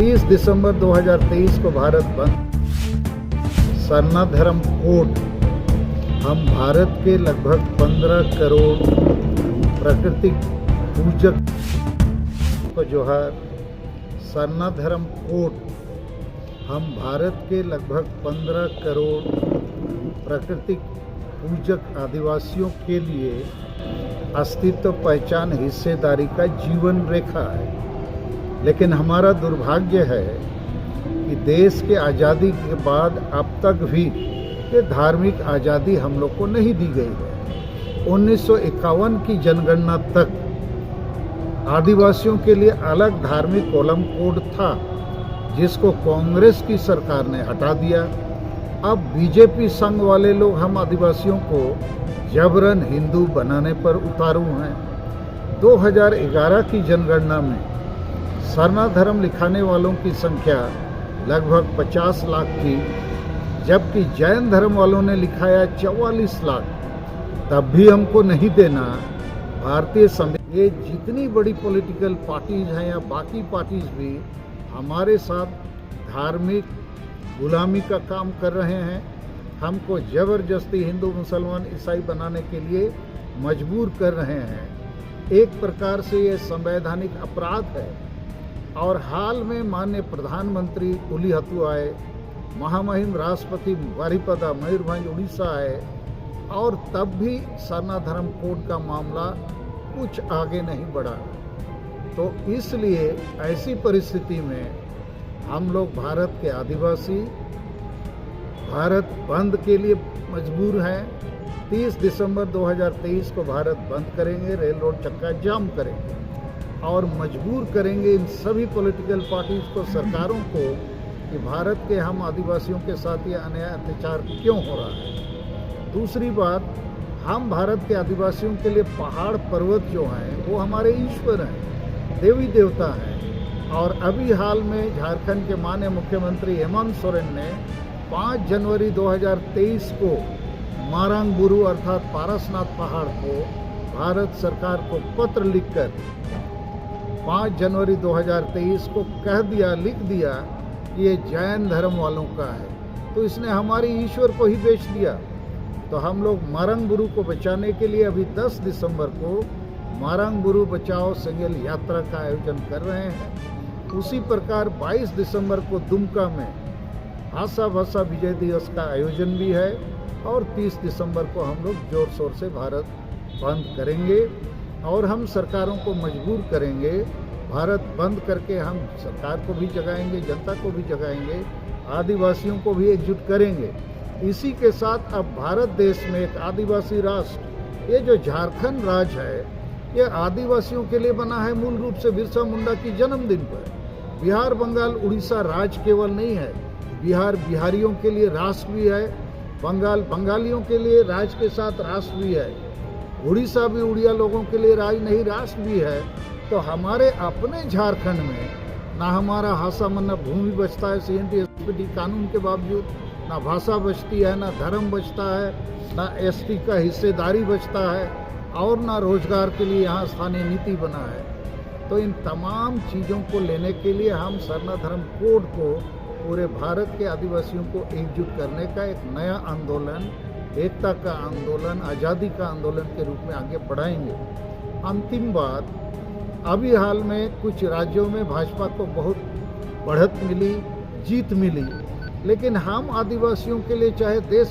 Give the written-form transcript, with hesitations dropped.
30 दिसंबर 2023 को भारत बंद। सरना धर्म कोड। हम भारत के लगभग 15 करोड़ प्राकृतिक पूजक को जोहार। सरना धर्म कोड। हम भारत के लगभग 15 करोड़ प्राकृतिक पूजक आदिवासियों के लिए अस्तित्व, पहचान, हिस्सेदारी का जीवन रेखा है। लेकिन हमारा दुर्भाग्य है कि देश के आज़ादी के बाद अब तक भी ये धार्मिक आज़ादी हम लोग को नहीं दी गई है। 1951 की जनगणना तक आदिवासियों के लिए अलग धार्मिक कॉलम कोड था, जिसको कांग्रेस की सरकार ने हटा दिया। अब बीजेपी संघ वाले लोग हम आदिवासियों को जबरन हिंदू बनाने पर उतारू हैं। 2011 की जनगणना में सरना धर्म लिखाने वालों की संख्या लगभग 50 लाख थी, जबकि जैन धर्म वालों ने लिखाया 44 लाख। तब भी हमको नहीं देना। भारतीय संविधान, ये जितनी बड़ी पॉलिटिकल पार्टीज हैं या बाकी पार्टीज भी हमारे साथ धार्मिक गुलामी का काम कर रहे हैं। हमको जबरदस्ती हिंदू, मुसलमान, ईसाई बनाने के लिए मजबूर कर रहे हैं। एक प्रकार से ये संवैधानिक अपराध है। और हाल में माननीय प्रधानमंत्री पुलिहतु आए, महामहिम राष्ट्रपति बारिपदा मयूरभंज उड़ीसा आए, और तब भी सरना धर्म कोड का मामला कुछ आगे नहीं बढ़ा। तो इसलिए ऐसी परिस्थिति में हम लोग भारत के आदिवासी भारत बंद के लिए मजबूर हैं। 30 दिसंबर 2023 को भारत बंद करेंगे, रेल रोड चक्का जाम करेंगे और मजबूर करेंगे इन सभी पॉलिटिकल पार्टीज को, सरकारों को, कि भारत के हम आदिवासियों के साथ ये अन्याय अत्याचार क्यों हो रहा है। दूसरी बात, हम भारत के आदिवासियों के लिए पहाड़ पर्वत जो हैं वो हमारे ईश्वर हैं, देवी देवता हैं। और अभी हाल में झारखंड के माननीय मुख्यमंत्री हेमंत सोरेन ने 5 जनवरी 2023 को मारांग बुरू अर्थात पारसनाथ पहाड़ को भारत सरकार को पत्र लिखकर 5 जनवरी 2023 को लिख दिया कि ये जैन धर्म वालों का है। तो इसने हमारे ईश्वर को ही बेच दिया। तो हम लोग मारांग बुरू को बचाने के लिए अभी 10 दिसंबर को मारांग बुरू बचाओ सिंगल यात्रा का आयोजन कर रहे हैं। उसी प्रकार 22 दिसंबर को दुमका में आशा भाषा विजय दिवस का आयोजन भी है। और 30 दिसंबर को हम लोग जोर शोर से भारत बंद करेंगे और हम सरकारों को मजबूर करेंगे। भारत बंद करके हम सरकार को भी जगाएंगे, जनता को भी जगाएंगे, आदिवासियों को भी एकजुट करेंगे। इसी के साथ अब भारत देश में एक आदिवासी राष्ट्र, ये जो झारखंड राज्य है, ये आदिवासियों के लिए बना है मूल रूप से बिरसा मुंडा की जन्मदिन पर। बिहार, बंगाल, उड़ीसा राज्य केवल नहीं है, बिहार बिहारियों के लिए राष्ट्र भी है, बंगाल बंगालियों के लिए राज्य के साथ राष्ट्र भी है, उड़ीसा भी उड़िया लोगों के लिए राज्य नहीं राष्ट्र भी है। तो हमारे अपने झारखंड में ना हमारा हासा मन्ना भूमि बचता है CNT-SPD कानून के बावजूद, ना भाषा बचती है, ना धर्म बचता है, ना ST का हिस्सेदारी बचता है, और ना रोजगार के लिए यहाँ स्थानीय नीति बना है। तो इन तमाम चीज़ों को लेने के लिए हम सरना धर्म कोड को पूरे भारत के आदिवासियों को एकजुट करने का एक नया आंदोलन, एकता का आंदोलन, आज़ादी का आंदोलन के रूप में आगे बढ़ाएंगे। अंतिम बात, अभी हाल में कुछ राज्यों में भाजपा को बहुत बढ़त मिली, जीत मिली, लेकिन हम आदिवासियों के लिए चाहे देश